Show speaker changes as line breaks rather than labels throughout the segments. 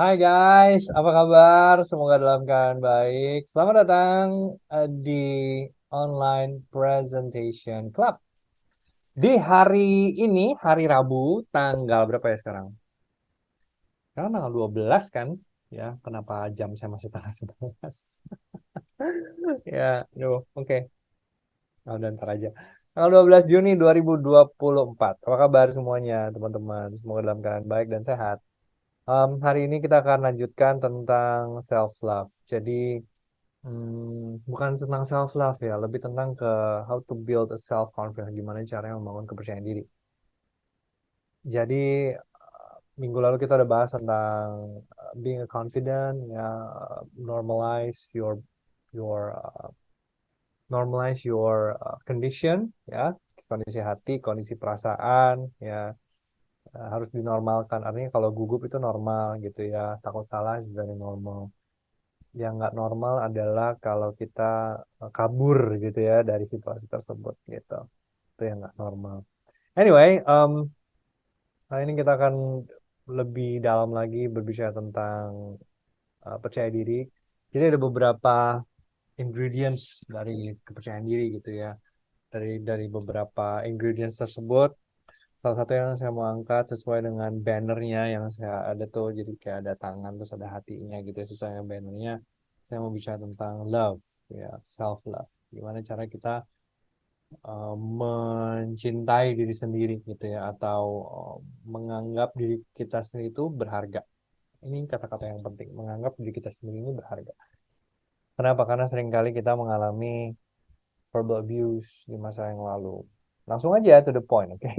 Hai guys, apa kabar? Semoga dalam keadaan baik. Selamat datang di Online Presentation Club. Di hari ini, hari Rabu, tanggal berapa ya sekarang? Sekarang tanggal 12 kan? Ya, kenapa jam saya masih tanggal 11? Ya, oke. Oh, dan ntar aja. Tanggal 12 Juni 2024. Apa kabar semuanya, teman-teman? Semoga dalam keadaan baik dan sehat. Hari ini kita akan lanjutkan tentang self love. Jadi bukan tentang self love ya, lebih tentang ke how to build a self confidence, gimana caranya membangun kepercayaan diri. Jadi minggu lalu kita udah bahas tentang being a confident, ya, normalize your normalize your condition, ya, kondisi hati, kondisi perasaan, ya, harus dinormalkan. Artinya kalau gugup itu normal gitu ya, takut salah juga normal. Yang nggak normal adalah kalau kita kabur gitu ya dari situasi tersebut gitu. Itu yang nggak normal. Anyway, hari ini kita akan lebih dalam lagi berbicara tentang percaya diri. Jadi ada beberapa ingredients dari kepercayaan diri gitu ya. Dari beberapa ingredients tersebut, salah satu yang saya mau angkat sesuai dengan bannernya yang saya ada tuh, jadi kayak ada tangan terus ada hatinya gitu ya, sesuai dengan bannernya. Saya mau bicara tentang love, ya, self love. Gimana cara kita mencintai diri sendiri gitu ya, atau menganggap diri kita sendiri itu berharga. Ini kata-kata yang penting, menganggap diri kita sendiri ini berharga. Kenapa? Karena seringkali kita mengalami verbal abuse di masa yang lalu. Langsung aja to the point, oke?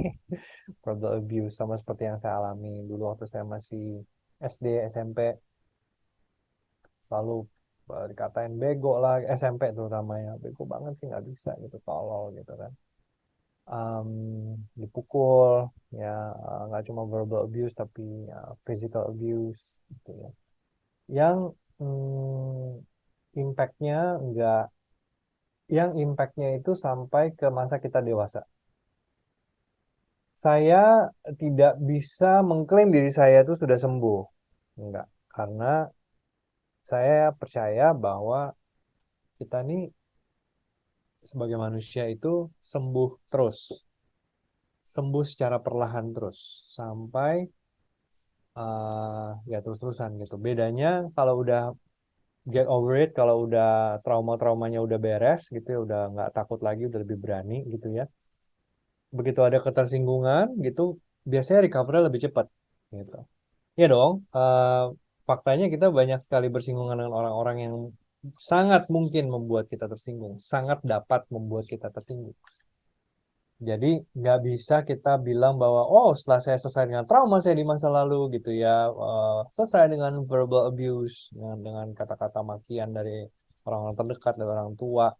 Verbal abuse sama seperti yang saya alami dulu waktu saya masih SD, SMP, selalu dikatain bego lah, SMP terutama ya, bego banget sih, nggak bisa gitu, tolol gitu kan. Dipukul, ya, nggak cuma verbal abuse tapi physical abuse gitu ya, yang impactnya nggak yang impactnya itu sampai ke masa kita dewasa. Saya tidak bisa mengklaim diri saya itu sudah sembuh, enggak, karena saya percaya bahwa kita ini sebagai manusia itu sembuh terus, sembuh secara perlahan terus sampai ya terus-terusan gitu. Bedanya kalau udah get over it, kalau udah trauma-traumanya udah beres gitu ya, udah nggak takut lagi, udah lebih berani gitu ya. Begitu ada ketersinggungan gitu, biasanya recovery lebih cepat gitu. Ya dong, faktanya kita banyak sekali bersinggungan dengan orang-orang yang sangat mungkin membuat kita tersinggung, sangat dapat membuat kita tersinggung. Jadi nggak bisa kita bilang bahwa oh setelah saya selesai dengan trauma saya di masa lalu gitu ya, selesai dengan verbal abuse, dengan kata-kata makian dari orang-orang terdekat, dari orang tua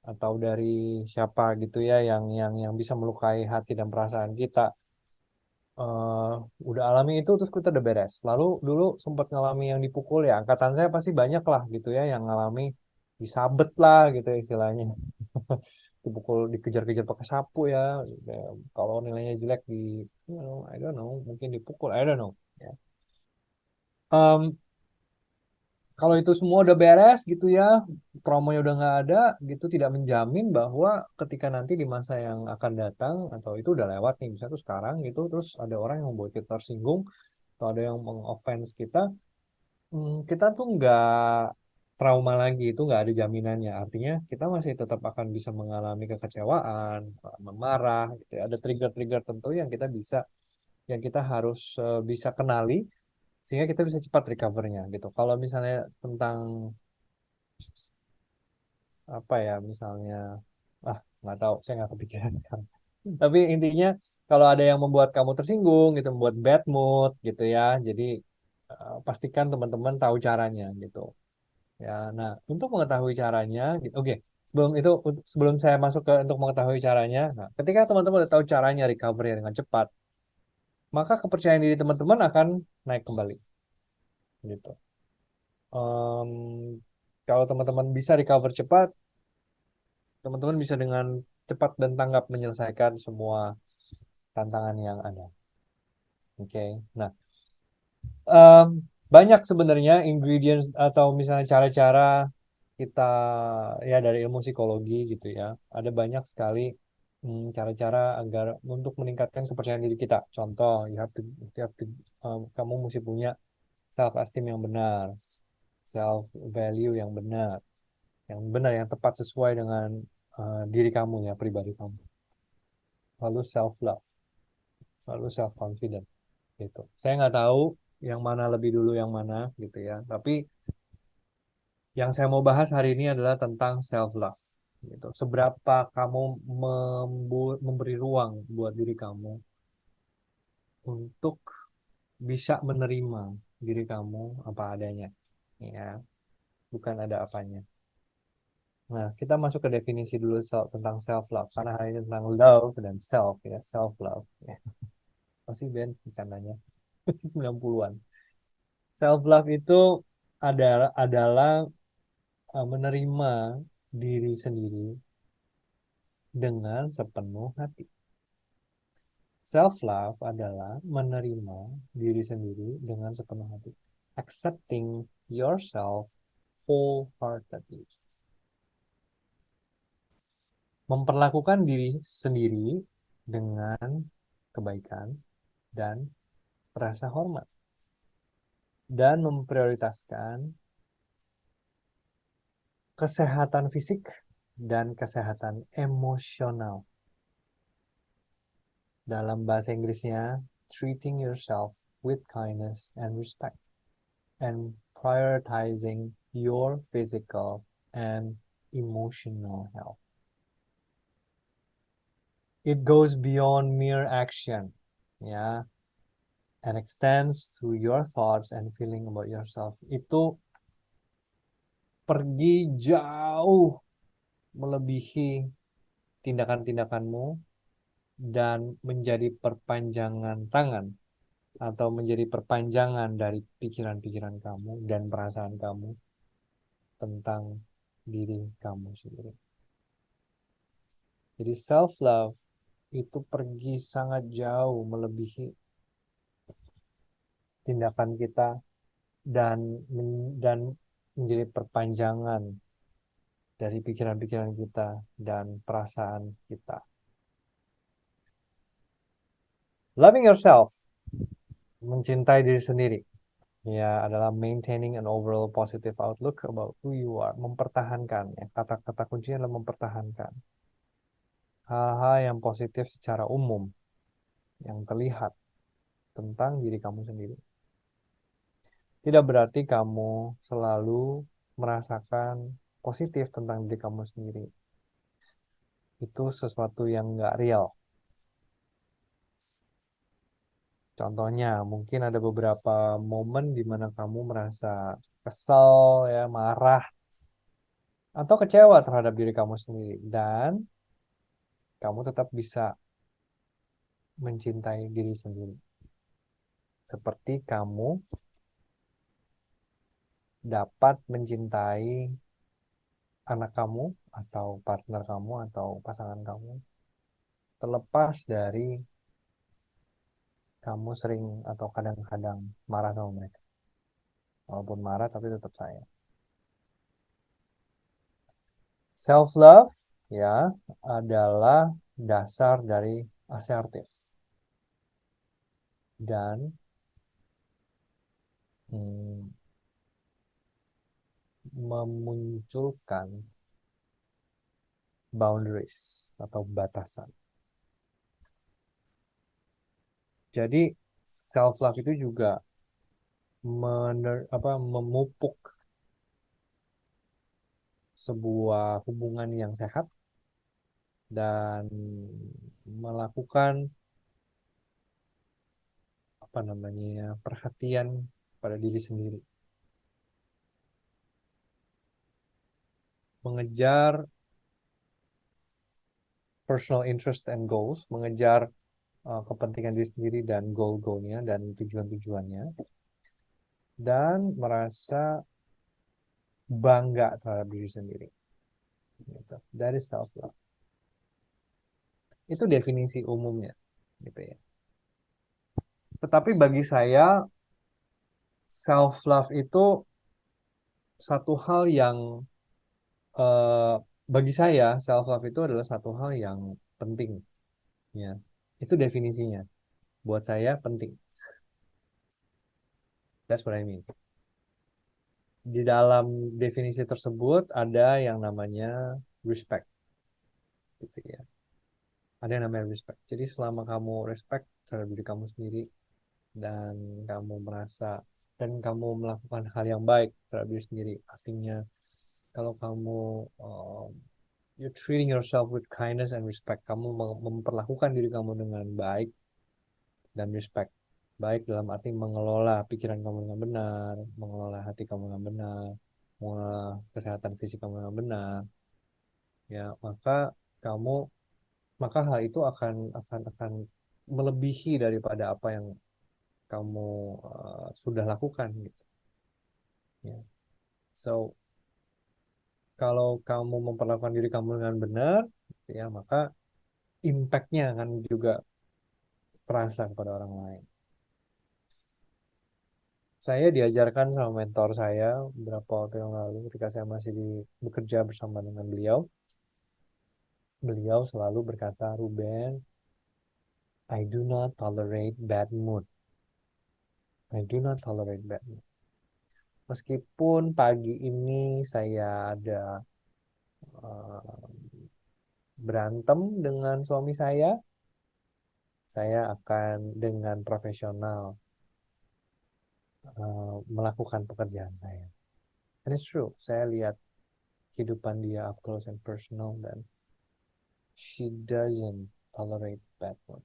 atau dari siapa gitu ya, yang bisa melukai hati dan perasaan kita. eh udah alami itu terus kita udah beres. Lalu dulu sempat ngalami yang dipukul ya, angkatan saya pasti banyak lah gitu ya yang ngalami disabet lah gitu ya istilahnya. Dipukul, dikejar-kejar pakai sapu ya. Ya, kalau nilainya jelek I don't know, mungkin dipukul, I don't know ya. Em, Kalau itu semua udah beres gitu ya, traumanya udah nggak ada gitu, tidak menjamin bahwa ketika nanti di masa yang akan datang atau itu udah lewat nih, misalnya tuh sekarang gitu, terus ada orang yang membuat kita tersinggung atau ada yang mengoffense kita, kita tuh nggak trauma lagi, itu nggak ada jaminannya. Artinya kita masih tetap akan bisa mengalami kekecewaan, memarah, gitu ya. Ada trigger-trigger tertentu yang kita harus bisa kenali sehingga kita bisa cepat recovernya gitu. Kalau misalnya tentang apa ya, misalnya nggak tahu, saya nggak kepikiran sekarang. Tapi intinya kalau ada yang membuat kamu tersinggung gitu, membuat bad mood gitu ya, jadi pastikan teman-teman tahu caranya gitu. Ya, nah, untuk mengetahui caranya, gitu. Oke, sebelum itu, sebelum saya masuk ke untuk mengetahui caranya, nah, ketika teman-teman udah tahu caranya recovery dengan cepat, maka kepercayaan diri teman-teman akan naik kembali, gitu. Em, Kalau teman-teman bisa recover cepat, teman-teman bisa dengan cepat dan tanggap menyelesaikan semua tantangan yang ada. Oke, nah, em, Banyak sebenarnya ingredients atau misalnya cara-cara kita ya dari ilmu psikologi gitu ya. Ada banyak sekali cara-cara agar untuk meningkatkan kepercayaan diri kita. Contoh, kamu mesti punya self esteem yang benar, self value yang benar yang tepat sesuai dengan diri kamu ya, pribadi kamu. Lalu self love, lalu self confident gitu. Saya nggak tahu yang mana lebih dulu yang mana gitu ya. Tapi yang saya mau bahas hari ini adalah tentang self love gitu. Seberapa kamu memberi ruang buat diri kamu untuk bisa menerima diri kamu apa adanya ya, bukan ada apanya. Nah, kita masuk ke definisi dulu tentang self love karena hari ini tentang love dan self ya, self love ya. Pasti Ben bercandanya 90-an. Self love itu adalah menerima diri sendiri dengan sepenuh hati. Self love adalah menerima diri sendiri dengan sepenuh hati. Accepting yourself wholeheartedly. Memperlakukan diri sendiri dengan kebaikan dan rasa hormat. Dan memprioritaskan kesehatan fisik dan kesehatan emosional. Dalam bahasa Inggrisnya, treating yourself with kindness and respect. And prioritizing your physical and emotional health. It goes beyond mere action, ya, and extends to your thoughts and feeling about yourself. Itu pergi jauh melebihi tindakan-tindakanmu dan menjadi perpanjangan tangan atau menjadi perpanjangan dari pikiran-pikiran kamu dan perasaan kamu tentang diri kamu sendiri. Jadi self love itu pergi sangat jauh melebihi tindakan kita dan dan menjadi perpanjangan dari pikiran-pikiran kita dan perasaan kita. Loving yourself, mencintai diri sendiri, ya adalah maintaining an overall positive outlook about who you are, mempertahankan ya. Kata-kata kuncinya adalah mempertahankan hal-hal yang positif secara umum yang terlihat tentang diri kamu sendiri. Tidak berarti kamu selalu merasakan positif tentang diri kamu sendiri. Itu sesuatu yang nggak real. Contohnya, mungkin ada beberapa momen di mana kamu merasa kesal, ya, marah, atau kecewa terhadap diri kamu sendiri. Dan kamu tetap bisa mencintai diri sendiri. Seperti kamu dapat mencintai anak kamu, atau partner kamu, atau pasangan kamu, terlepas dari kamu sering atau kadang-kadang marah sama mereka. Walaupun marah, tapi tetap sayang. Self-love, ya, adalah dasar dari asertif. Dan memunculkan boundaries atau batasan. Jadi self love itu juga memupuk sebuah hubungan yang sehat dan melakukan perhatian pada diri sendiri, mengejar personal interest and goals, mengejar kepentingan diri sendiri dan goal-goalnya dan tujuan-tujuannya, dan merasa bangga terhadap diri sendiri. Gitu. Dari self love. Itu definisi umumnya, gitu ya. Tetapi bagi saya, self love itu satu hal yang eh, bagi saya self love itu adalah satu hal yang penting ya. Itu definisinya. Buat saya penting. That's what I mean. Di dalam definisi tersebut ada yang namanya respect gitu ya. Ada yang namanya respect. Jadi selama kamu respect terhadap diri kamu sendiri dan kamu merasa dan kamu melakukan hal yang baik terhadap diri sendiri, artinya kalau kamu um, you're treating yourself with kindness and respect, kamu memperlakukan diri kamu dengan baik dan respect. Baik dalam arti mengelola pikiran kamu dengan benar, mengelola hati kamu dengan benar, mengelola kesehatan fisik kamu dengan benar, ya kamu maka hal itu akan melebihi daripada apa yang kamu sudah lakukan gitu ya. So kalau kamu memperlakukan diri kamu dengan benar gitu ya, maka impact-nya akan juga terasa kepada orang lain. Saya diajarkan sama mentor saya beberapa waktu yang lalu ketika saya masih bekerja bersama dengan beliau. Beliau selalu berkata, Ruben, I do not tolerate bad mood. I do not tolerate bad mood. Meskipun pagi ini saya ada uh, berantem dengan suami saya akan dengan profesional melakukan pekerjaan saya. And it's true, saya lihat kehidupan dia up close and personal dan she doesn't tolerate bad mood.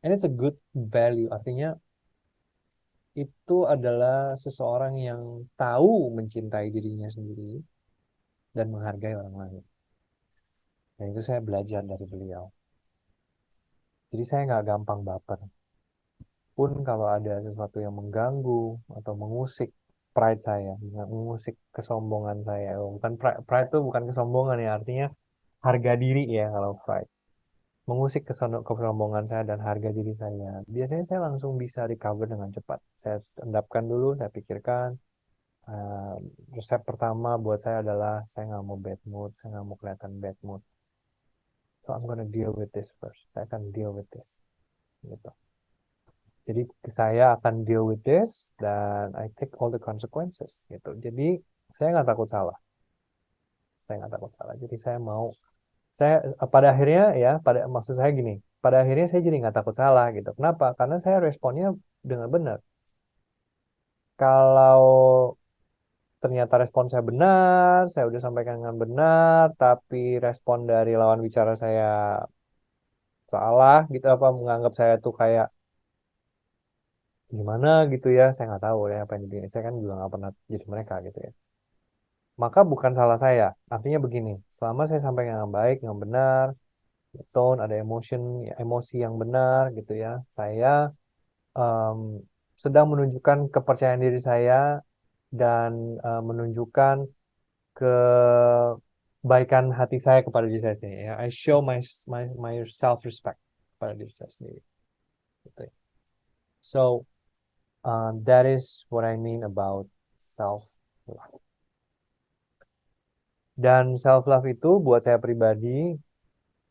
And it's a good value, artinya itu adalah seseorang yang tahu mencintai dirinya sendiri dan menghargai orang lain. Dan itu saya belajar dari beliau. Jadi saya nggak gampang baper. Pun kalau ada sesuatu yang mengganggu atau mengusik pride saya, mengusik kesombongan saya. Bukan pride, pride itu bukan kesombongan ya, artinya harga diri ya kalau pride. Mengusik kesombongan saya dan harga diri saya. Biasanya saya langsung bisa recover dengan cepat. Saya endapkan dulu, saya pikirkan. Uh, Resep pertama buat saya adalah saya nggak mau bad mood, saya nggak mau kelihatan bad mood. So I'm gonna deal with this first. Saya akan deal with this. Gitu. Jadi saya akan deal with this dan I take all the consequences. Gitu. Jadi saya nggak takut salah. Saya nggak takut salah. Jadi saya pada akhirnya ya, pada maksud saya gini. Pada akhirnya saya jadi nggak takut salah gitu. Kenapa? Karena saya responnya dengan benar. Kalau ternyata respon saya benar, saya udah sampaikan dengan benar, tapi respon dari lawan bicara saya salah gitu, apa menganggap saya tuh kayak gimana gitu ya, saya nggak tahu ya apa yang jadi. Saya kan juga nggak pernah jadi mereka gitu ya. Maka bukan salah saya. Artinya begini, selama saya sampaikan yang baik, yang benar, tone, ada emosi yang benar gitu ya, saya em, sedang menunjukkan kepercayaan diri saya dan menunjukkan kebaikan hati saya kepada diri saya sendiri ya. I show my self respect kepada diri saya sendiri gitu ya. So that is what I mean about self love. Dan self love itu buat saya pribadi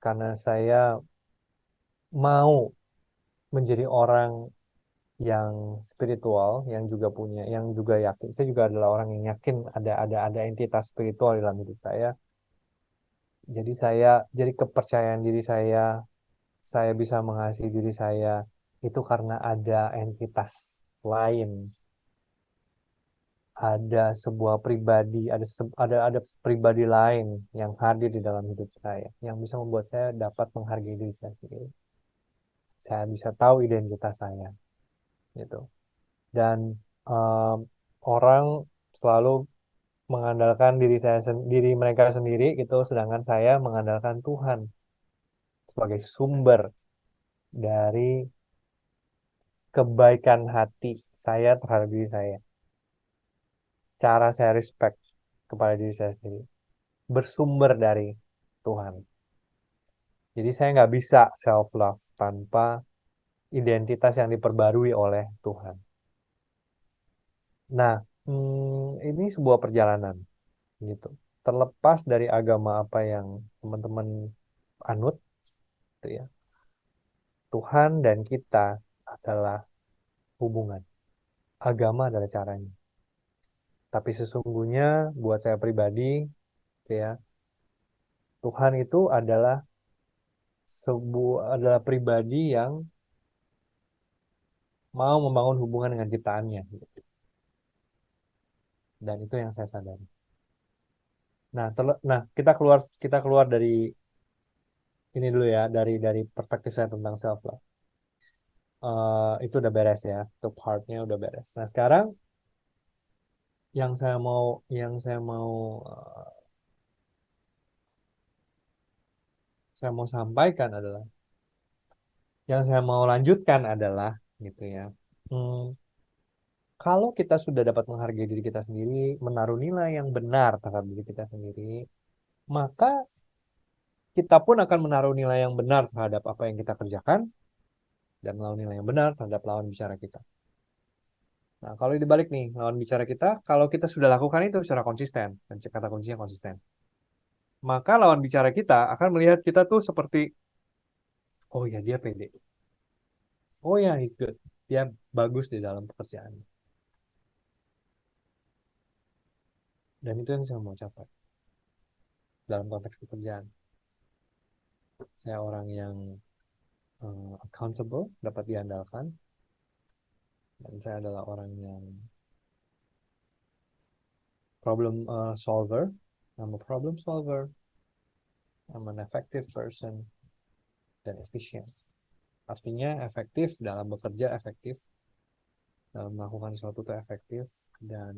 karena saya mau menjadi orang yang spiritual, yang juga yakin. Saya juga adalah orang yang yakin ada entitas spiritual dalam hidup saya. Jadi kepercayaan diri saya bisa mengasihi diri saya itu karena ada entitas lain, ada sebuah pribadi, ada pribadi lain yang hadir di dalam hidup saya, yang bisa membuat saya dapat menghargai diri saya sendiri. Saya bisa tahu identitas saya, gitu. Dan um, orang selalu mengandalkan diri mereka sendiri, gitu, sedangkan saya mengandalkan Tuhan sebagai sumber dari kebaikan hati saya terhadap diri saya. Cara saya respect kepada diri saya sendiri bersumber dari Tuhan. Jadi saya nggak bisa self love tanpa identitas yang diperbarui oleh Tuhan. Nah, ini sebuah perjalanan gitu. Terlepas dari agama apa yang teman-teman anut, gitu ya. Tuhan dan kita adalah hubungan. Agama adalah caranya. Tapi sesungguhnya buat saya pribadi, gitu ya, Tuhan itu adalah pribadi yang mau membangun hubungan dengan ciptaannya, gitu. Dan itu yang saya sadari. Nah, kita keluar dari ini dulu ya, dari perspektif saya tentang self love. Itu udah beres ya, untuk partnya udah beres. Nah, sekarang yang saya mau eh, saya mau sampaikan adalah, yang saya mau lanjutkan adalah, gitu ya. Hmm, Kalau kita sudah dapat menghargai diri kita sendiri, menaruh nilai yang benar terhadap diri kita sendiri, maka kita pun akan menaruh nilai yang benar terhadap apa yang kita kerjakan dan menaruh nilai yang benar terhadap lawan bicara kita. Nah, kalau dibalik nih, lawan bicara kita, kalau kita sudah lakukan itu secara konsisten, dan kata kuncinya konsisten, maka lawan bicara kita akan melihat kita tuh seperti, oh ya dia pede, oh ya he's good, dia bagus di dalam pekerjaan. Dan itu yang saya mau capai dalam konteks pekerjaan. Saya orang yang accountable, dapat diandalkan, dan saya adalah orang yang problem solver. I'm a problem solver. I'm an effective person dan efisien. Artinya efektif dalam bekerja, efektif dalam melakukan sesuatu itu efektif dan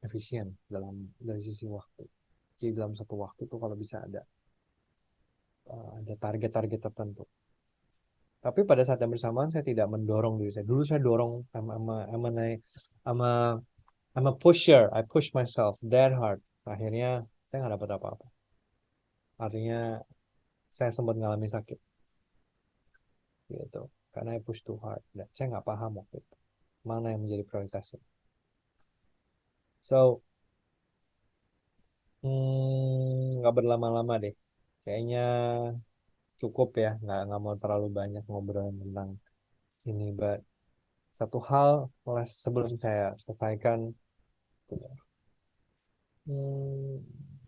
efisien dari sisi waktu. Jadi dalam satu waktu tuh kalau bisa ada target-target tertentu. Tapi pada saat yang bersamaan saya tidak mendorong diri saya. Dulu saya dorong, I'm a, I'm a pusher. I push myself that hard. Akhirnya saya nggak dapat apa-apa. Artinya saya sempat mengalami sakit gitu. Karena I push too hard. Dan saya nggak paham waktu itu. Mana yang menjadi prioritasnya. So, nggak berlama-lama deh. Kayaknya cukup ya. Nggak mau terlalu banyak ngobrol tentang ini. But satu hal sebelum saya selesaikan.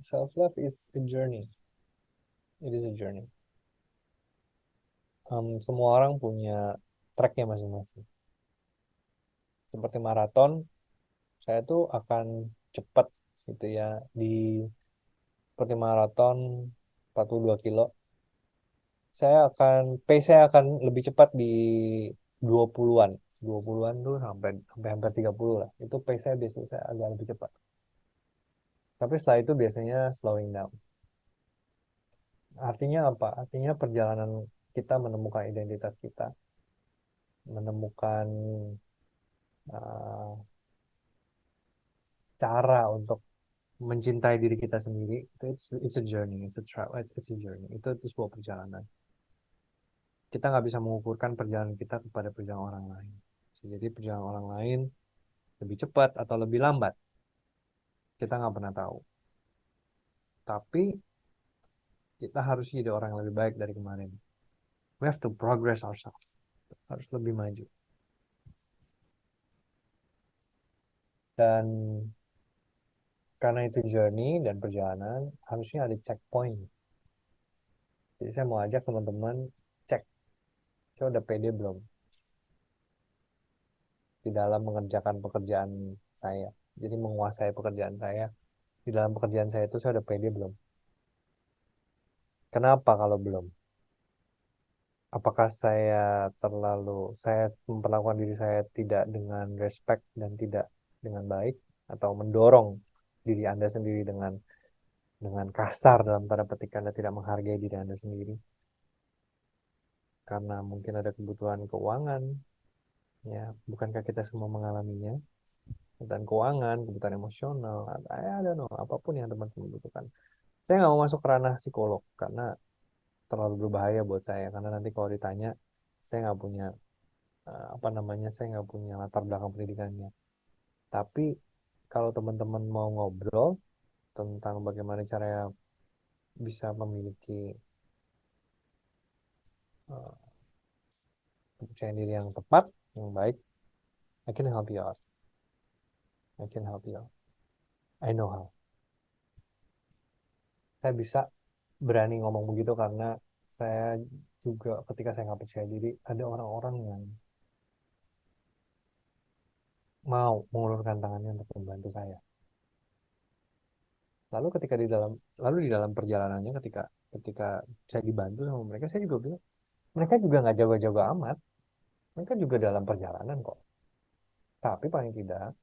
Self-love is a journey. It is a journey. Semua orang punya tracknya masing-masing. Seperti maraton, saya tuh akan cepat gitu ya di seperti maraton 42 kilo. Saya akan lebih cepat di 20-an. 20-an tuh sampai sampai hampir 30 lah. Itu pace saya biasanya saya agak lebih cepat. Tapi setelah itu biasanya slowing down. Artinya apa? Artinya perjalanan kita menemukan identitas kita, menemukan uh, cara untuk mencintai diri kita sendiri. It's a journey, it's a journey. Itu sebuah perjalanan. Kita nggak bisa mengukurkan perjalanan kita kepada perjalanan orang lain. Jadi perjalanan orang lain lebih cepat atau lebih lambat, kita nggak pernah tahu. Tapi kita harus jadi orang yang lebih baik dari kemarin. We have to progress ourselves. Harus lebih maju. Dan karena itu journey dan perjalanan, harusnya ada checkpoint. Jadi saya mau ajak teman-teman cek, saya udah pede belum di dalam mengerjakan pekerjaan saya. Jadi menguasai pekerjaan saya. Di dalam pekerjaan saya itu saya udah pede belum? Kenapa kalau belum? Apakah saya memperlakukan diri saya tidak dengan respect dan tidak dengan baik, atau mendorong diri Anda sendiri dengan kasar dalam tanda petik, Anda tidak menghargai diri Anda sendiri karena mungkin ada kebutuhan keuangan, ya bukankah kita semua mengalaminya? Kebutuhan keuangan, kebutuhan emosional, I don't know, apapun yang teman-teman butuhkan. Saya nggak mau masuk ke ranah psikolog karena terlalu berbahaya buat saya, karena nanti kalau ditanya saya nggak punya apa namanya, saya nggak punya latar belakang pendidikannya. Tapi kalau teman-teman mau ngobrol tentang bagaimana caranya bisa memiliki uh, kepercayaan diri yang tepat, yang baik, I can help you out. I can help you out. I know how. Saya bisa berani ngomong begitu karena saya juga ketika saya nggak percaya diri, ada orang-orang yang mau mengulurkan tangannya untuk membantu saya. Lalu ketika di dalam, lalu di dalam perjalanannya ketika ketika saya dibantu sama mereka, saya juga bilang, mereka juga nggak jaga-jaga amat. Mereka juga dalam perjalanan kok. Tapi paling tidak,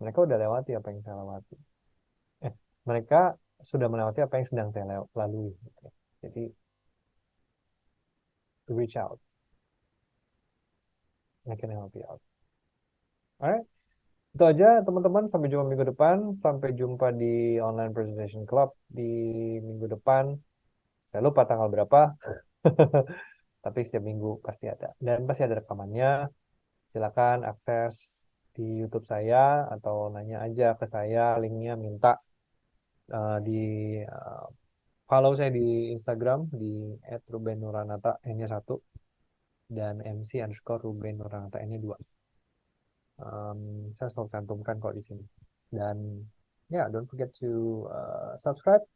mereka udah lewati apa yang saya lewati. Eh, mereka sudah melewati apa yang sedang saya lalui. Gitu. Jadi, reach out. I can help you out. Alright, itu aja teman-teman. Sampai jumpa minggu depan. Sampai jumpa di Online Presentation Club di minggu depan. Saya lupa tanggal berapa. Tapi setiap minggu pasti ada. Dan pasti ada rekamannya. Silakan akses di YouTube saya atau nanya aja ke saya, linknya minta di follow saya di Instagram di @rubenuranata n-nya 1 dan MC_Ruben_Nuranata n-nya 2. Um, saya selalu cantumkan kok di sini. Dan ya, yeah, don't forget to subscribe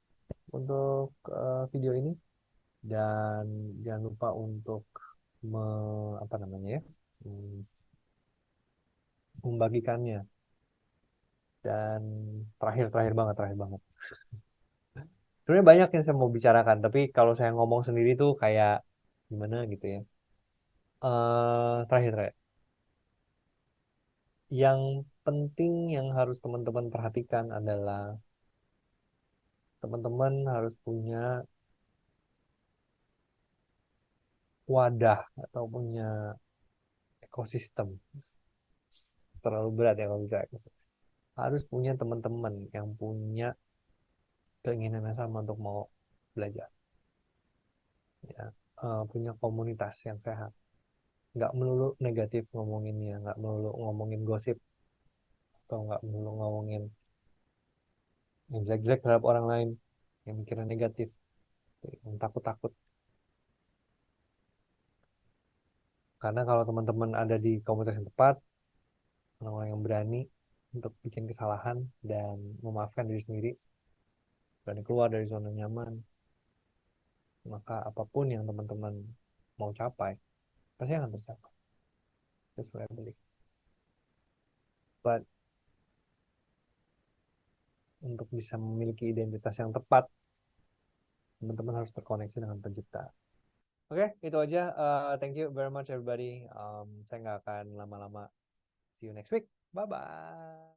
untuk video ini dan jangan lupa untuk me, apa namanya ya, hmm, membagikannya. Dan terakhir banget. Sebenarnya banyak yang saya mau bicarakan, tapi kalau saya ngomong sendiri tuh kayak gimana gitu ya. Terakhir. Yang penting yang harus teman-teman perhatikan adalah teman-teman harus punya wadah atau punya ekosistem. Terlalu berat ya kalau bisa ekosistem. Harus punya teman-teman yang punya keinginan yang sama untuk mau belajar. Ya. Punya komunitas yang sehat. Nggak melulu negatif ngomonginnya, nggak melulu ngomongin gosip, atau nggak melulu ngomongin yang jelek-jelek terhadap orang lain, yang mikirnya negatif, yang takut-takut. Karena kalau teman-teman ada di komunitas yang tepat, orang-orang yang berani untuk bikin kesalahan dan memaafkan diri sendiri, berani keluar dari zona nyaman, maka apapun yang teman-teman mau capai, pasti akan tercapai. That's what I believe. But untuk bisa memiliki identitas yang tepat, teman-teman harus terkoneksi dengan pencipta. Oke, itu aja. Thank you very much everybody. Saya nggak akan lama-lama. See you next week. Bye-bye.